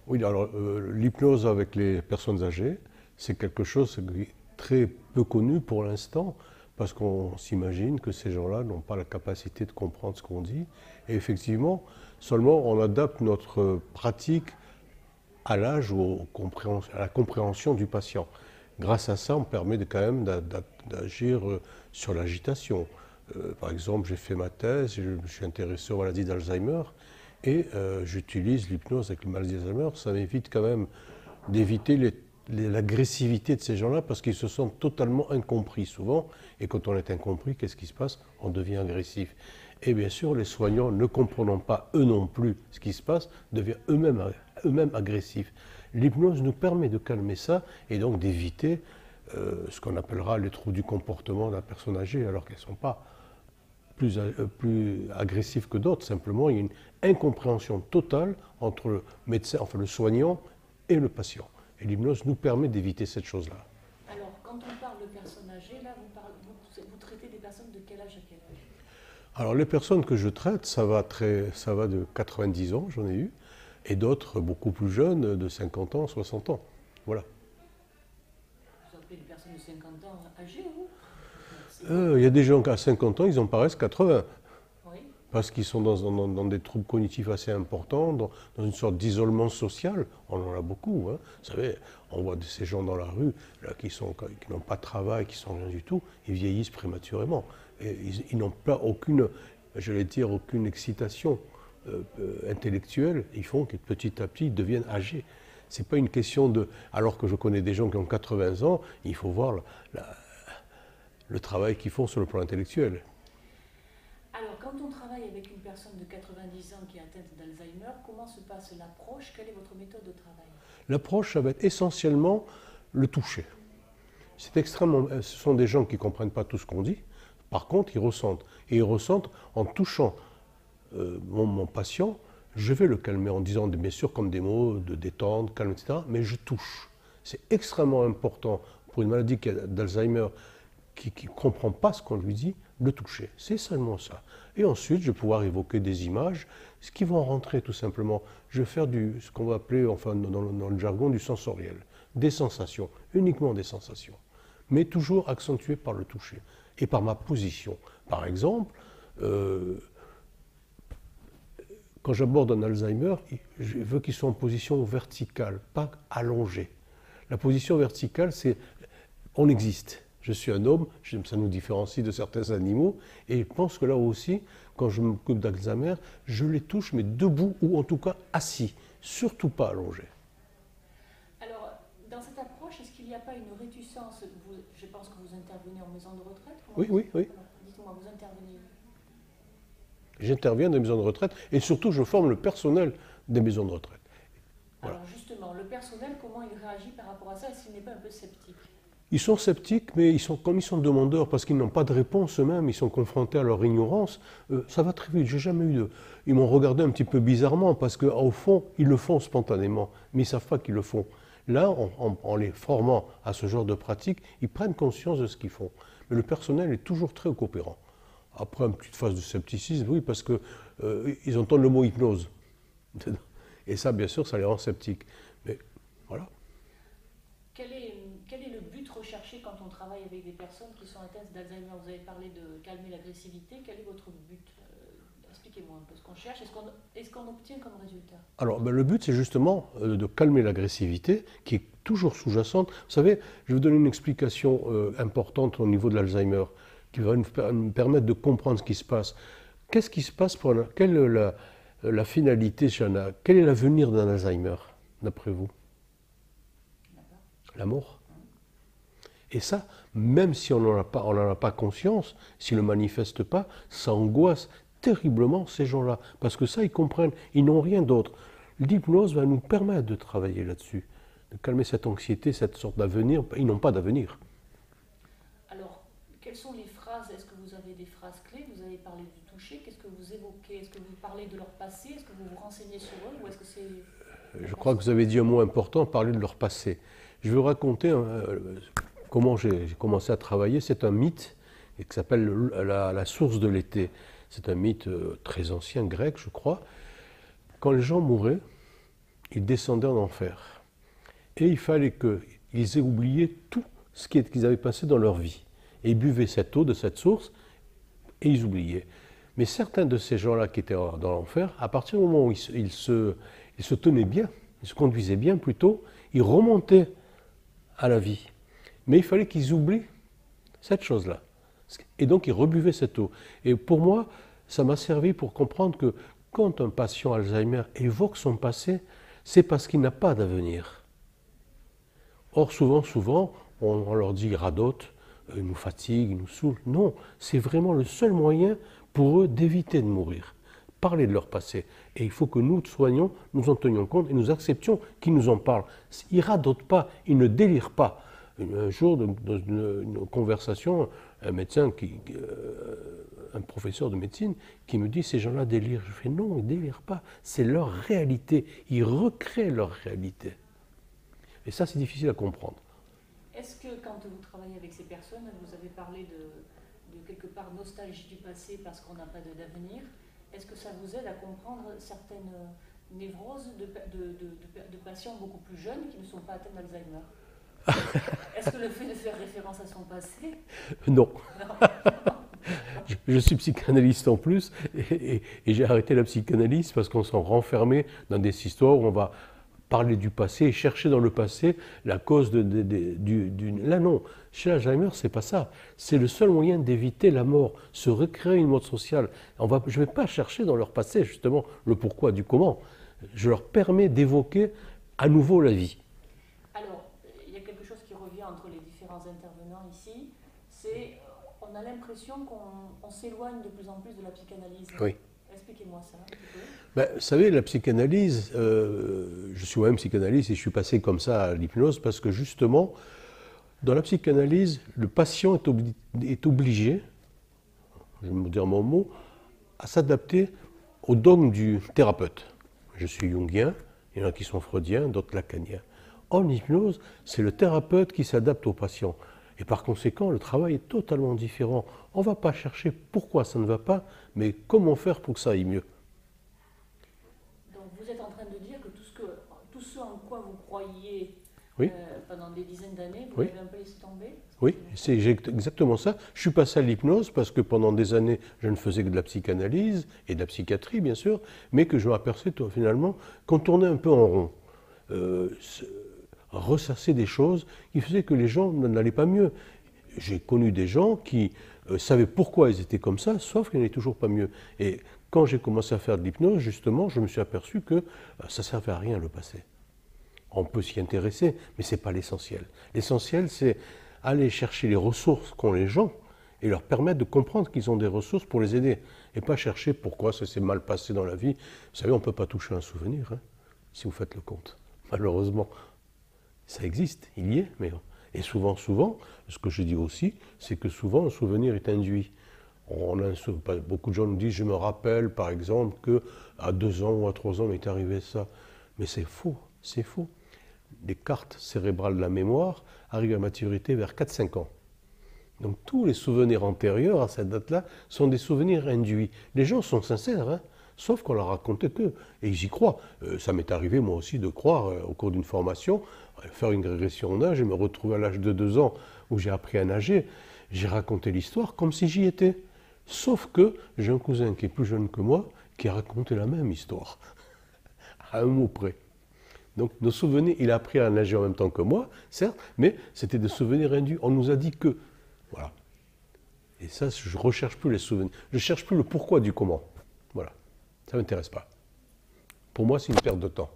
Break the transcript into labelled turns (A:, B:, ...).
A: Oui, alors l'hypnose avec les personnes âgées, c'est quelque chose qui est très peu connu pour l'instant, parce qu'on s'imagine que ces gens-là n'ont pas la capacité de comprendre ce qu'on dit. Et effectivement, seulement on adapte notre pratique à l'âge ou à la compréhension du patient. Grâce à ça, on permet quand même d'agir sur l'agitation. Par exemple, j'ai fait ma thèse, je me suis intéressé aux maladies d'Alzheimer et j'utilise l'hypnose avec les maladies d'Alzheimer. Ça m'évite quand même d'éviter l'agressivité de ces gens-là parce qu'ils se sentent totalement incompris souvent. Et quand on est incompris, qu'est-ce qui se passe? On devient agressif. Et bien sûr, les soignants, ne comprenant pas eux non plus ce qui se passe, deviennent eux-mêmes agressifs. L'hypnose nous permet de calmer ça et donc d'éviter ce qu'on appellera les troubles du comportement d'un personne âgée, alors qu'elles ne sont pas plus agressives que d'autres. Simplement, il y a une incompréhension totale entre le médecin, enfin le soignant et le patient. Et l'hypnose nous permet d'éviter cette chose-là.
B: Alors, quand on parle de personnes âgées, là, vous traitez des personnes de quel âge à quel âge?
A: Alors les personnes que je traite, ça va de 90 ans, j'en ai eu, et d'autres beaucoup plus jeunes, de 50 ans, 60 ans. Voilà.
B: Vous appelez les personnes de 50 ans âgées, vous?
A: Il y a des gens qui à 50 ans, ils en paraissent 80.
B: Oui.
A: Parce qu'ils sont dans des troubles cognitifs assez importants, dans une sorte d'isolement social. On en a beaucoup. Hein. Vous savez, on voit ces gens dans la rue là, qui n'ont pas de travail, qui sont rien du tout. Ils vieillissent prématurément. Et ils n'ont pas aucune, j'allais dire, aucune excitation intellectuelle. Ils font que petit à petit, ils deviennent âgés. C'est pas une question de... Alors que je connais des gens qui ont 80 ans, il faut voir le travail qu'ils font sur le plan intellectuel.
B: Alors, quand on travaille avec une personne de 90 ans qui est atteinte d'Alzheimer, comment se passe l'approche? Quelle est votre méthode de travail?
A: L'approche, ça va être essentiellement le toucher. C'est extrêmement... Ce sont des gens qui ne comprennent pas tout ce qu'on dit. Par contre, ils ressentent. Et ils ressentent en touchant mon patient, je vais le calmer en disant bien sûr comme des mots de détente, calme, etc. Mais je touche. C'est extrêmement important pour une maladie d'Alzheimer qui ne comprend pas ce qu'on lui dit, le toucher. C'est seulement ça. Et ensuite, je vais pouvoir évoquer des images, ce qui vont rentrer tout simplement. Je vais faire ce qu'on va appeler, enfin dans le jargon, du sensoriel. Des sensations, uniquement des sensations. Mais toujours accentuées par le toucher et par ma position. Par exemple, quand j'aborde un Alzheimer, je veux qu'il soit en position verticale, pas allongée. La position verticale, c'est on existe. Je suis un homme, ça nous différencie de certains animaux, et je pense que là aussi, quand je m'occupe d'Alzheimer, je les touche, mais debout ou en tout cas assis, surtout pas allongés.
B: Alors, dans cette approche, est-ce qu'il n'y a pas une réticence? Je pense que vous intervenez en maison de retraite.
A: Oui, oui, oui.
B: Dites-moi, vous intervenez où?
A: J'interviens dans les maisons de retraite, et surtout je forme le personnel des maisons de retraite. Voilà.
B: Alors justement, le personnel, comment il réagit par rapport à ça? Est-ce qu'il n'est pas un peu sceptique?
A: Ils sont sceptiques, mais comme ils sont demandeurs, parce qu'ils n'ont pas de réponse eux-mêmes, ils sont confrontés à leur ignorance, ça va très vite. J'ai jamais eu de... Ils m'ont regardé un petit peu bizarrement, parce qu'au fond, ils le font spontanément, mais ils ne savent pas qu'ils le font. Là, en les formant à ce genre de pratique, ils prennent conscience de ce qu'ils font. Mais le personnel est toujours très coopérant. Après, une petite phase de scepticisme, oui, parce qu'ils entendent le mot hypnose. Et ça, bien sûr, ça les rend sceptiques. Mais voilà.
B: Quel est le but recherché quand on travaille avec des personnes qui sont atteintes d'Alzheimer? Vous avez parlé de calmer l'agressivité. Quel est votre but? Expliquez-moi un peu ce qu'on cherche et ce qu'on obtient comme résultat.
A: Alors, le but, c'est justement de calmer l'agressivité qui est toujours sous-jacente. Vous savez, je vais vous donner une explication importante au niveau de l'Alzheimer qui va nous permettre de comprendre ce qui se passe. Qu'est-ce qui se passe quelle est la finalité, Jana? Quel est l'avenir d'un Alzheimer, d'après vous? La mort. Et ça, même si on n'en a pas conscience, s'ils ne le manifestent pas, ça angoisse terriblement ces gens-là. Parce que ça, ils comprennent, ils n'ont rien d'autre. L'hypnose va nous permettre de travailler là-dessus, de calmer cette anxiété, cette sorte d'avenir. Ils n'ont pas d'avenir.
B: Alors, quelles sont les phrases? Est-ce que vous avez des phrases clés? Vous avez parlé du toucher. Qu'est-ce que vous évoquez? Est-ce que vous parlez de leur passé? Est-ce que vous vous renseignez sur eux? Ou est-ce que c'est...
A: Je crois que vous avez dit un mot important, parler de leur passé. Je vais vous raconter comment j'ai commencé à travailler. C'est un mythe qui s'appelle la source de l'été. C'est un mythe très ancien, grec, je crois. Quand les gens mouraient, ils descendaient en enfer. Et il fallait qu'ils aient oublié tout ce qu'ils avaient passé dans leur vie. Et ils buvaient cette eau de cette source et ils oubliaient. Mais certains de ces gens-là qui étaient dans l'enfer, à partir du moment où ils se tenaient bien, ils se conduisaient bien plutôt, ils remontaient à la vie. Mais il fallait qu'ils oublient cette chose-là. Et donc ils rebuvaient cette eau. Et pour moi, ça m'a servi pour comprendre que quand un patient Alzheimer évoque son passé, c'est parce qu'il n'a pas d'avenir. Or, souvent, on leur dit, ils radotent, ils nous fatiguent, ils nous saoulent. Non, c'est vraiment le seul moyen pour eux d'éviter de mourir. Parler de leur passé. Et il faut que nous, soignants, nous en tenions compte et nous acceptions qu'ils nous en parlent. Ils ne radotent pas, ils ne délirent pas. Un jour, dans une conversation, un médecin, un professeur de médecine, qui me dit, ces gens-là délirent. Je fais, non, ils ne délirent pas. C'est leur réalité. Ils recréent leur réalité. Et ça, c'est difficile à comprendre.
B: Est-ce que quand vous travaillez avec ces personnes, vous avez parlé de quelque part nostalgie du passé parce qu'on n'a pas d'avenir, est-ce que ça vous aide à comprendre certaines névroses de patients beaucoup plus jeunes qui ne sont pas atteints d'Alzheimer? Est-ce que le fait de faire référence à son passé?
A: Non. Je suis psychanalyste en plus et j'ai arrêté la psychanalyse parce qu'on s'en renfermait dans des histoires où on va parler du passé et chercher dans le passé la cause Là non, chez Alzheimer, c'est pas ça. C'est le seul moyen d'éviter la mort, se recréer une mode sociale. Je ne vais pas chercher dans leur passé justement le pourquoi du comment. Je leur permets d'évoquer à nouveau la vie.
B: Alors, il y a quelque chose qui revient entre les différents intervenants ici, c'est on a l'impression qu'on s'éloigne de plus en plus de la psychanalyse.
A: Oui.
B: Expliquez-moi ça un petit peu.
A: Ben, vous savez, la psychanalyse, je suis moi-même psychanalyste et je suis passé comme ça à l'hypnose parce que justement, dans la psychanalyse, le patient est obligé, je vais me dire mon mot, à s'adapter au dogme du thérapeute. Je suis jungien, il y en a qui sont freudiens, d'autres lacaniens. En hypnose, c'est le thérapeute qui s'adapte au patient. Et par conséquent, le travail est totalement différent. On ne va pas chercher pourquoi ça ne va pas, mais comment faire pour que ça aille mieux.
B: Donc vous êtes en train de dire que tout ce en quoi vous croyiez
A: oui.
B: Pendant des dizaines d'années, vous l'avez un peu laissé tomber?
A: Oui, c'est exactement ça. Je suis passé à l'hypnose parce que pendant des années, je ne faisais que de la psychanalyse et de la psychiatrie, bien sûr, mais que je m'aperçais finalement qu'on tournait un peu en rond. Ressasser des choses qui faisaient que les gens n'allaient pas mieux. J'ai connu des gens qui savaient pourquoi ils étaient comme ça, sauf qu'ils n'allaient toujours pas mieux. Et quand j'ai commencé à faire de l'hypnose, justement, je me suis aperçu que ça ne servait à rien le passé. On peut s'y intéresser, mais ce n'est pas l'essentiel. L'essentiel, c'est aller chercher les ressources qu'ont les gens et leur permettre de comprendre qu'ils ont des ressources pour les aider. Et pas chercher pourquoi ça s'est mal passé dans la vie. Vous savez, on ne peut pas toucher un souvenir, hein, si vous faites le compte. Malheureusement. Ça existe, il y est, mais... Et souvent, ce que je dis aussi, c'est que souvent un souvenir est induit. Beaucoup de gens nous disent, je me rappelle par exemple qu'à 2 ans ou à 3 ans m'est arrivé ça. Mais c'est faux, c'est faux. Les cartes cérébrales de la mémoire arrivent à maturité vers 4-5 ans. Donc tous les souvenirs antérieurs à cette date-là sont des souvenirs induits. Les gens sont sincères, hein, sauf qu'on leur racontait qu'eux. Et ils y croient. Ça m'est arrivé moi aussi de croire au cours d'une formation, faire une régression en âge et me retrouver à l'âge de 2 ans où j'ai appris à nager. J'ai raconté l'histoire comme si j'y étais. Sauf que j'ai un cousin qui est plus jeune que moi qui a raconté la même histoire, à un mot près. Donc nos souvenirs, il a appris à nager en même temps que moi, certes, mais c'était des souvenirs induits. On nous a dit que. Voilà. Et ça, je ne recherche plus les souvenirs. Je ne cherche plus le pourquoi du comment. Voilà. Ça ne m'intéresse pas. Pour moi, c'est une perte de temps.